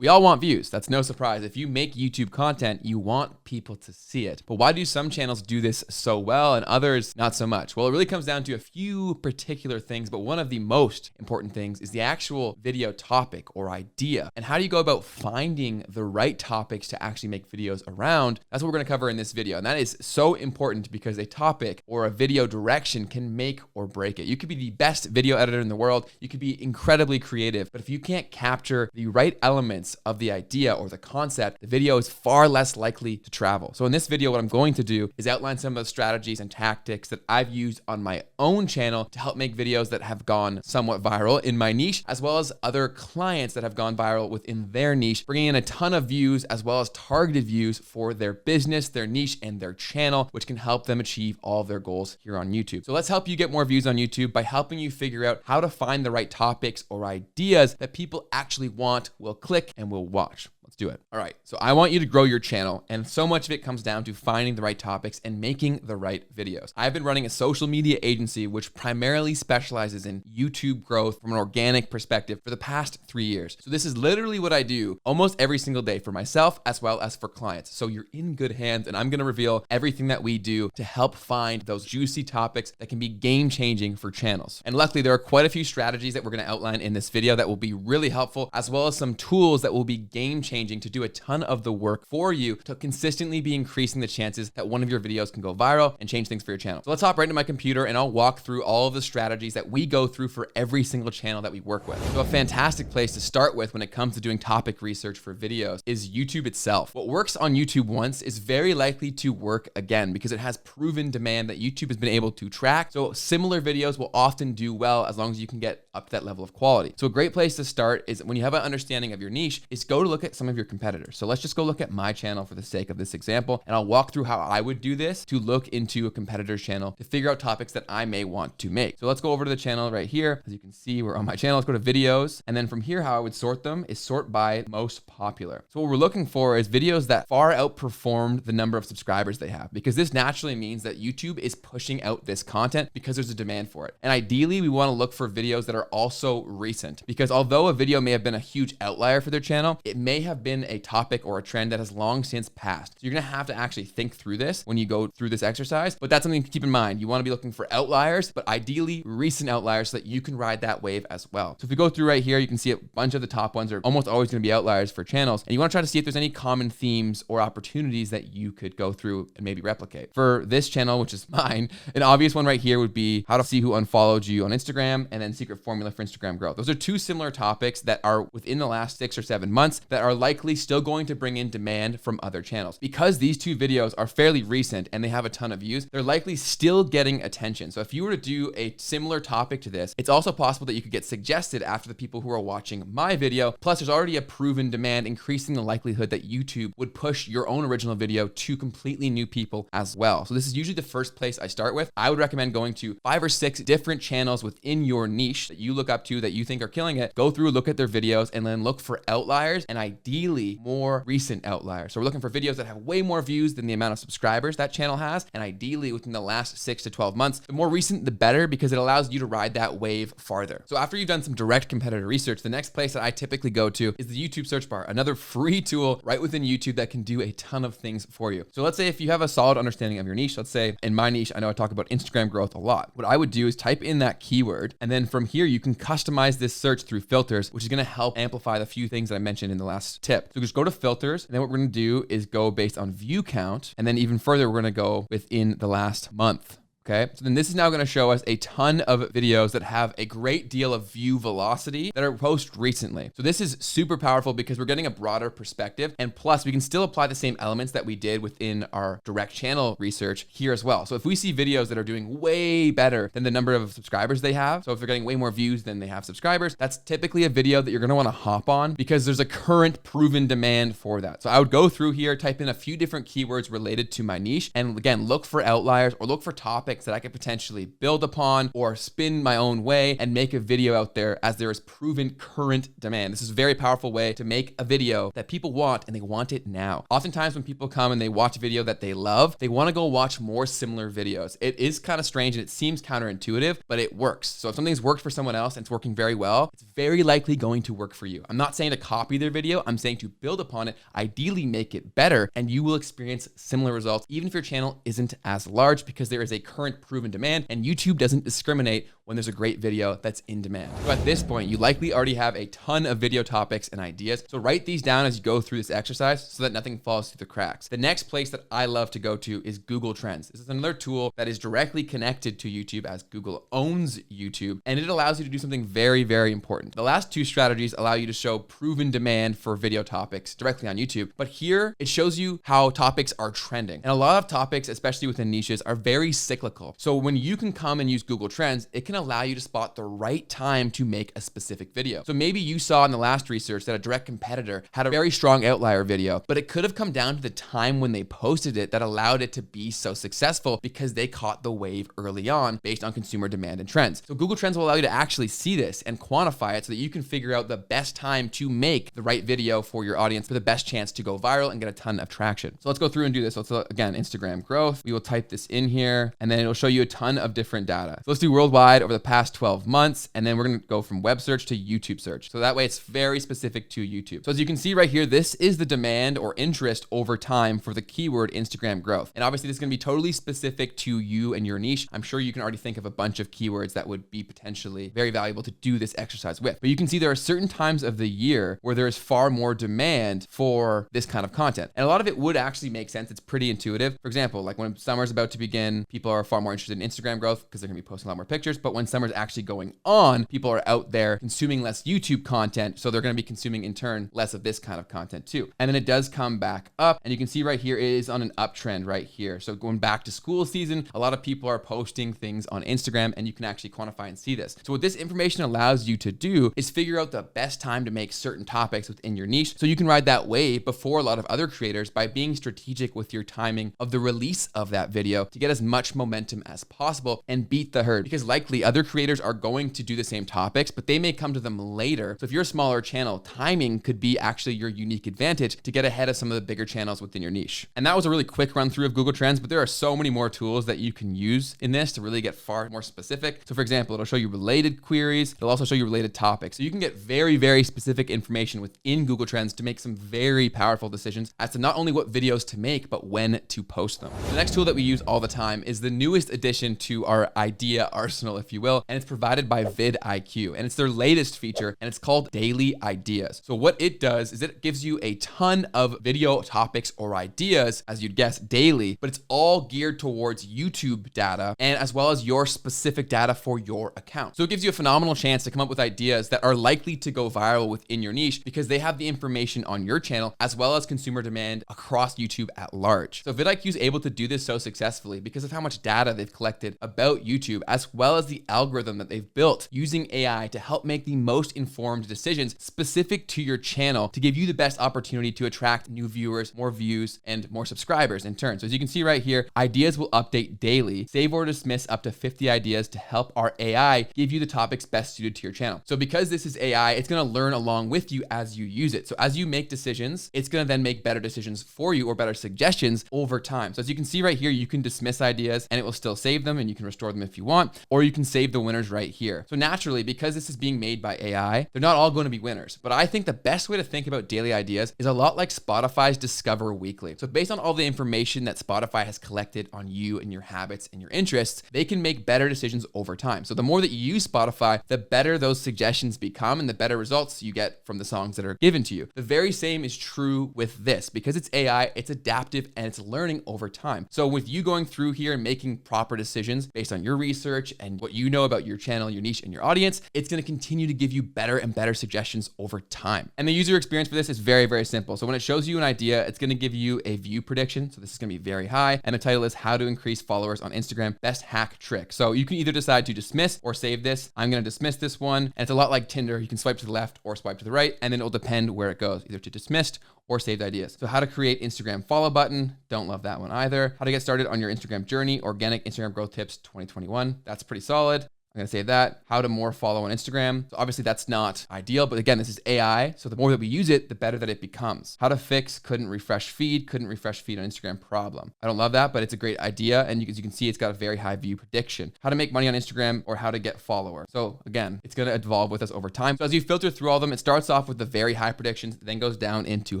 We all want views. That's no surprise. If you make YouTube content, you want people to see it. But why do some channels do this so well and others not so much? Well, it really comes down to a few particular things, but one of the most important things is the actual video topic or idea. And how do you go about finding the right topics to actually make videos around? That's what we're going to cover in this video. And that is so important because a topic or a video direction can make or break it. You could be the best video editor in the world. You could be incredibly creative, but if you can't capture the right elements of the idea or the concept, the video is far less likely to travel. So in this video, what I'm going to do is outline some of the strategies and tactics that I've used on my own channel to help make videos that have gone somewhat viral in my niche, as well as other clients that have gone viral within their niche, bringing in a ton of views as well as targeted views for their business, their niche, and their channel, which can help them achieve all of their goals here on YouTube. So let's help you get more views on YouTube by helping you figure out how to find the right topics or ideas that people actually want, will click, and will watch. Let's do it. All right. So I want you to grow your channel, and so much of it comes down to finding the right topics and making the right videos. I've been running a social media agency which primarily specializes in YouTube growth from an organic perspective for the past 3 years. So this is literally what I do almost every single day for myself as well as for clients. So you're in good hands, and I'm going to reveal everything that we do to help find those juicy topics that can be game changing for channels. And luckily, there are quite a few strategies that we're going to outline in this video that will be really helpful, as well as some tools that will be game changing to do a ton of the work for you to consistently be increasing the chances that one of your videos can go viral and change things for your channel. So let's hop right into my computer and I'll walk through all of the strategies that we go through for every single channel that we work with. So a fantastic place to start with when it comes to doing topic research for videos is YouTube itself. What works on YouTube once is very likely to work again because it has proven demand that YouTube has been able to track. So similar videos will often do well as long as you can get up to that level of quality. So a great place to start is when you have an understanding of your niche is go to look at some of your competitors. So let's just go look at my channel for the sake of this example, and I'll walk through how I would do this to look into a competitor's channel to figure out topics that I may want to make. So let's go over to the channel right here. As you can see, we're on my channel. Let's go to videos. And then from here, how I would sort them is sort by most popular. So what we're looking for is videos that far outperformed the number of subscribers they have, because this naturally means that YouTube is pushing out this content because there's a demand for it. And ideally, we want to look for videos that are also recent, because although a video may have been a huge outlier for their channel, it may have been a topic or a trend that has long since passed. So you're going to have to actually think through this when you go through this exercise, but that's something to keep in mind. You want to be looking for outliers, but ideally recent outliers so that you can ride that wave as well. So if we go through right here, you can see a bunch of the top ones are almost always going to be outliers for channels. And you want to try to see if there's any common themes or opportunities that you could go through and maybe replicate. For this channel, which is mine, an obvious one right here would be how to see who unfollowed you on Instagram, and then secret formula for Instagram growth. Those are two similar topics that are within the last 6 or 7 months that are likely still going to bring in demand from other channels. Because these two videos are fairly recent and they have a ton of views, they're likely still getting attention. So if you were to do a similar topic to this, it's also possible that you could get suggested after the people who are watching my video. Plus, there's already a proven demand, increasing the likelihood that YouTube would push your own original video to completely new people as well. So this is usually the first place I start with. I would recommend going to 5 or 6 different channels within your niche that you look up to, that you think are killing it. Go through, look at their videos, and then look for outliers, and ideally more recent outliers. So we're looking for videos that have way more views than the amount of subscribers that channel has, and ideally within the last 6 to 12 months. The more recent, the better, because it allows you to ride that wave farther. So after you've done some direct competitor research, the next place that I typically go to is the YouTube search bar, another free tool right within YouTube that can do a ton of things for you. So let's say if you have a solid understanding of your niche, let's say in my niche, I know I talk about Instagram growth a lot. What I would do is type in that keyword, and then from here, you can customize this search through filters, which is going to help amplify the few things that I mentioned in the last tip. So just go to filters, and then what we're going to do is go based on view count, and then even further, we're going to go within the last month. Okay, so then this is now going to show us a ton of videos that have a great deal of view velocity that are posted recently. So this is super powerful because we're getting a broader perspective, and plus we can still apply the same elements that we did within our direct channel research here as well. So if we see videos that are doing way better than the number of subscribers they have, so if they're getting way more views than they have subscribers, that's typically a video that you're going to want to hop on because there's a current proven demand for that. So I would go through here, type in a few different keywords related to my niche, and again, look for outliers or look for topics topics that I could potentially build upon or spin my own way and make a video out there as there is proven current demand. This is a very powerful way to make a video that people want, and they want it now. Oftentimes when people come and they watch a video that they love, they want to go watch more similar videos. It is kind of strange and it seems counterintuitive, but it works. So if something's worked for someone else and it's working very well, it's very likely going to work for you. I'm not saying to copy their video. I'm saying to build upon it, ideally make it better, and you will experience similar results even if your channel isn't as large, because there is a current proven demand, and YouTube doesn't discriminate when there's a great video that's in demand. So at this point, you likely already have a ton of video topics and ideas. So write these down as you go through this exercise so that nothing falls through the cracks. The next place that I love to go to is Google Trends. This is another tool that is directly connected to YouTube, as Google owns YouTube, and it allows you to do something very, very important. The last two strategies allow you to show proven demand for video topics directly on YouTube, but here it shows you how topics are trending. And a lot of topics, especially within niches, are very cyclical. So when you can come and use Google Trends, it can allow you to spot the right time to make a specific video. So maybe you saw in the last research that a direct competitor had a very strong outlier video, but it could have come down to the time when they posted it that allowed it to be so successful, because they caught the wave early on based on consumer demand and trends. So Google Trends will allow you to actually see this and quantify it so that you can figure out the best time to make the right video for your audience for the best chance to go viral and get a ton of traction. So let's go through and do this. So let's look, again, Instagram growth. We will type this in here and then it'll show you a ton of different data. So let's do worldwide over the past 12 months. And then we're going to go from web search to YouTube search. So that way it's very specific to YouTube. So as you can see right here, this is the demand or interest over time for the keyword Instagram growth. And obviously this is going to be totally specific to you and your niche. I'm sure you can already think of a bunch of keywords that would be potentially very valuable to do this exercise with. But you can see there are certain times of the year where there is far more demand for this kind of content. And a lot of it would actually make sense. It's pretty intuitive. For example, like when summer's about to begin, people are far more interested in Instagram growth because they're going to be posting a lot more pictures. But when summer's actually going on, people are out there consuming less YouTube content. So they're going to be consuming in turn less of this kind of content too. And then it does come back up. And you can see right here, it is on an uptrend right here. So going back to school season, a lot of people are posting things on Instagram, and you can actually quantify and see this. So what this information allows you to do is figure out the best time to make certain topics within your niche, so you can ride that wave before a lot of other creators by being strategic with your timing of the release of that video to get as much momentum as possible and beat the herd, because likely other creators are going to do the same topics, but they may come to them later. So if you're a smaller channel, timing could be actually your unique advantage to get ahead of some of the bigger channels within your niche. And that was a really quick run through of Google Trends, but there are so many more tools that you can use in this to really get far more specific. So for example, it'll show you related queries. It'll also show you related topics. So you can get very, very specific information within Google Trends to make some very powerful decisions as to not only what videos to make, but when to post them. The next tool that we use all the time is the newest addition to our idea arsenal, if you will, and it's provided by VidIQ, and it's their latest feature, and it's called Daily Ideas. So what it does is it gives you a ton of video topics or ideas, as you'd guess, daily, but it's all geared towards YouTube data and as well as your specific data for your account. So it gives you a phenomenal chance to come up with ideas that are likely to go viral within your niche because they have the information on your channel as well as consumer demand across YouTube at large. So VidIQ is able to do this so successfully because of how much data they've collected about YouTube, as well as the algorithm that they've built using AI to help make the most informed decisions specific to your channel to give you the best opportunity to attract new viewers, more views, and more subscribers in turn. So as you can see right here, ideas will update daily. Save or dismiss up to 50 ideas to help our AI give you the topics best suited to your channel. So because this is AI, it's going to learn along with you as you use it. So as you make decisions, it's going to then make better decisions for you or better suggestions over time. So as you can see right here, you can dismiss ideas and it will still save them and you can restore them if you want, or you can save the winners right here. So naturally, because this is being made by AI, they're not all going to be winners. But I think the best way to think about daily ideas is a lot like Spotify's Discover Weekly. So based on all the information that Spotify has collected on you and your habits and your interests, they can make better decisions over time. So the more that you use Spotify, the better those suggestions become and the better results you get from the songs that are given to you. The very same is true with this. Because it's AI, it's adaptive and it's learning over time. So with you going through here and making proper decisions based on your research and what you know about your channel, your niche, and your audience, it's going to continue to give you better and better suggestions over time. And the user experience for this is very, very simple. So when it shows you an idea, it's going to give you a view prediction. So this is going to be very high. And the title is How to Increase Followers on Instagram, Best Hack Trick. So you can either decide to dismiss or save this. I'm going to dismiss this one. And it's a lot like Tinder. You can swipe to the left or swipe to the right, and then it'll depend where it goes, either to dismissed or saved ideas. So how to create Instagram follow button. Don't love that one either. How to get started on your Instagram journey. Organic Instagram growth tips 2021. That's pretty solid. I'm going to save that. How to more follow on Instagram. So obviously that's not ideal, but again, this is AI. So the more that we use it, the better that it becomes. How to fix couldn't refresh feed on Instagram problem. I don't love that, but it's a great idea. And as you can see, it's got a very high view prediction. How to make money on Instagram or how to get followers. So again, it's going to evolve with us over time. So as you filter through all of them, it starts off with the very high predictions, then goes down into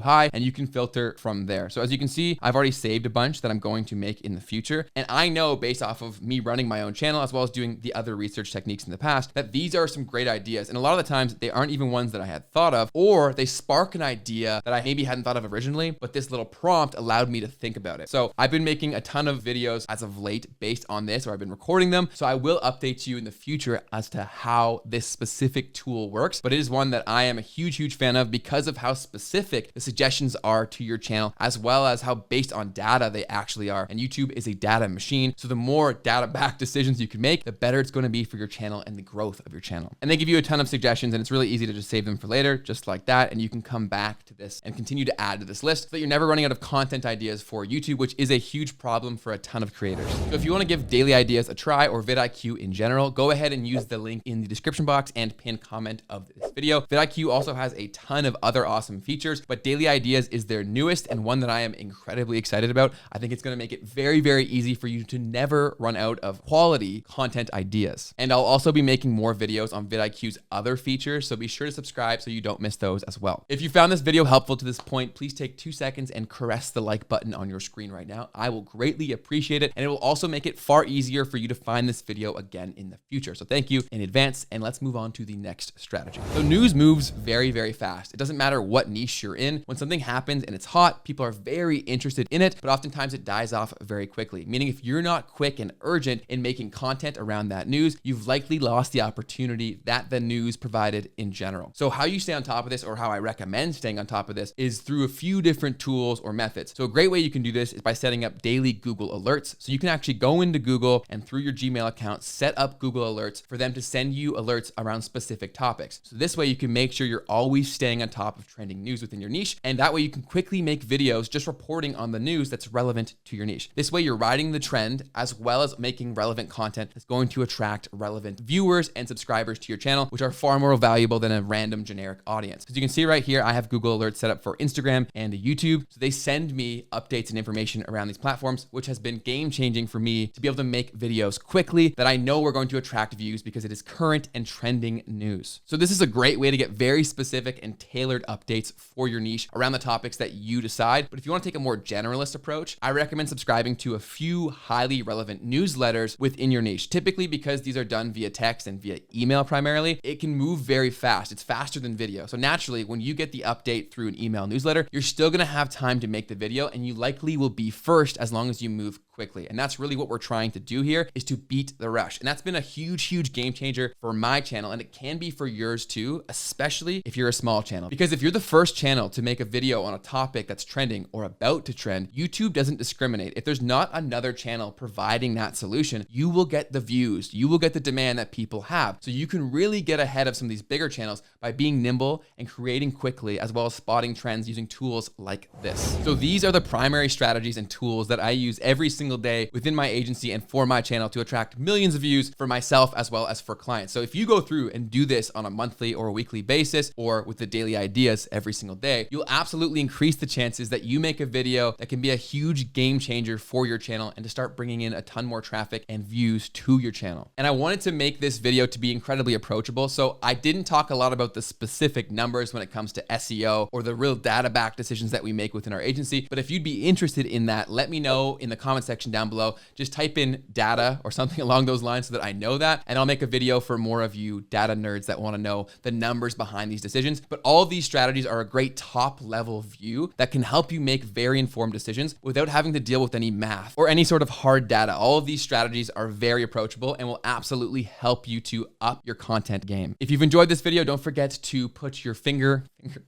high, and you can filter from there. So as you can see, I've already saved a bunch that I'm going to make in the future. And I know based off of me running my own channel, as well as doing the other research techniques in the past, that these are some great ideas. And a lot of the times they aren't even ones that I had thought of, or they spark an idea that I maybe hadn't thought of originally, but this little prompt allowed me to think about it. So I've been making a ton of videos as of late based on this, or I've been recording them. So I will update you in the future as to how this specific tool works, but it is one that I am a huge fan of because of how specific the suggestions are to your channel, as well as how based on data they actually are. And YouTube is a data machine. So the more data-backed decisions you can make, the better it's going to be for your channel and the growth of your channel. And they give you a ton of suggestions, and it's really easy to just save them for later, just like that. And you can come back to this and continue to add to this list so that you're never running out of content ideas for YouTube, which is a huge problem for a ton of creators. So if you want to give daily ideas a try, or VidIQ in general, go ahead and use the link in the description box and pinned comment of this video. VidIQ also has a ton of other awesome features, but daily ideas is their newest and one that I am incredibly excited about. I think it's going to make it very easy for you to never run out of quality content ideas. And I'll also be making more videos on VidIQ's other features, so be sure to subscribe so you don't miss those as well. If you found this video helpful to this point, please take 2 seconds and caress the like button on your screen right now. I will greatly appreciate it, and it will also make it far easier for you to find this video again in the future. So thank you in advance, and let's move on to the next strategy. So news moves very fast. It doesn't matter what niche you're in. When something happens and it's hot, people are very interested in it, but oftentimes it dies off very quickly. Meaning if you're not quick and urgent in making content around that news, you've likely lost the opportunity that the news provided in general. So how you stay on top of this, or how I recommend staying on top of this, is through a few different tools or methods. So a great way you can do this is by setting up daily Google alerts. So you can actually go into Google and through your Gmail account, set up Google alerts for them to send you alerts around specific topics. So this way you can make sure you're always staying on top of trending news within your niche. And that way you can quickly make videos just reporting on the news that's relevant to your niche. This way you're riding the trend as well as making relevant content that's going to attract relevant viewers and subscribers to your channel, which are far more valuable than a random generic audience. As you can see right here, I have Google alerts set up for Instagram and YouTube. So they send me updates and information around these platforms, which has been game changing for me to be able to make videos quickly that I know are going to attract views because it is current and trending news. So this is a great way to get very specific and tailored updates for your niche around the topics that you decide. But if you want to take a more generalist approach, I recommend subscribing to a few highly relevant newsletters within your niche. Typically, because these are done via text and via email primarily, it can move very fast. It's faster than video. So naturally, when you get the update through an email newsletter, you're still going to have time to make the video, and you likely will be first as long as you move quickly. And that's really what we're trying to do here, is to beat the rush. And that's been a huge game changer for my channel, and it can be for yours too, especially if you're a small channel. Because if you're the first channel to make a video on a topic that's trending or about to trend, YouTube doesn't discriminate. If there's not another channel providing that solution, you will get the views, you will get the demand that people have. So you can really get ahead of some of these bigger channels by being nimble and creating quickly, as well as spotting trends using tools like this. So these are the primary strategies and tools that I use every single day within my agency and for my channel to attract millions of views for myself as well as for clients. So if you go through and do this on a monthly or a weekly basis, or with the daily ideas every single day, you'll absolutely increase the chances that you make a video that can be a huge game changer for your channel and to start bringing in a ton more traffic and views to your channel. And I wanted to make this video to be incredibly approachable. So I didn't talk a lot about the specific numbers when it comes to SEO or the real data-backed decisions that we make within our agency. But if you'd be interested in that, let me know in the comment section down below. Just type in data or something along those lines so that I know that, and I'll make a video for more of you data nerds that want to know the numbers behind these decisions. But all of these strategies are a great top level view that can help you make very informed decisions without having to deal with any math or any sort of hard data. All of these strategies are very approachable and will absolutely help you to up your content game. If you've enjoyed this video, don't forget forget to put your finger,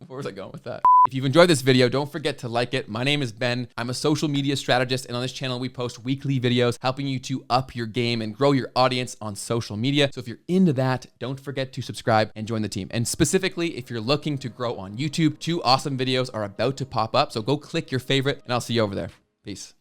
where was I going with that? If you've enjoyed this video, don't forget to like it. My name is Ben. I'm a social media strategist, and on this channel, we post weekly videos helping you to up your game and grow your audience on social media. So if you're into that, don't forget to subscribe and join the team. And specifically, if you're looking to grow on YouTube, 2 awesome videos are about to pop up. So go click your favorite, and I'll see you over there. Peace.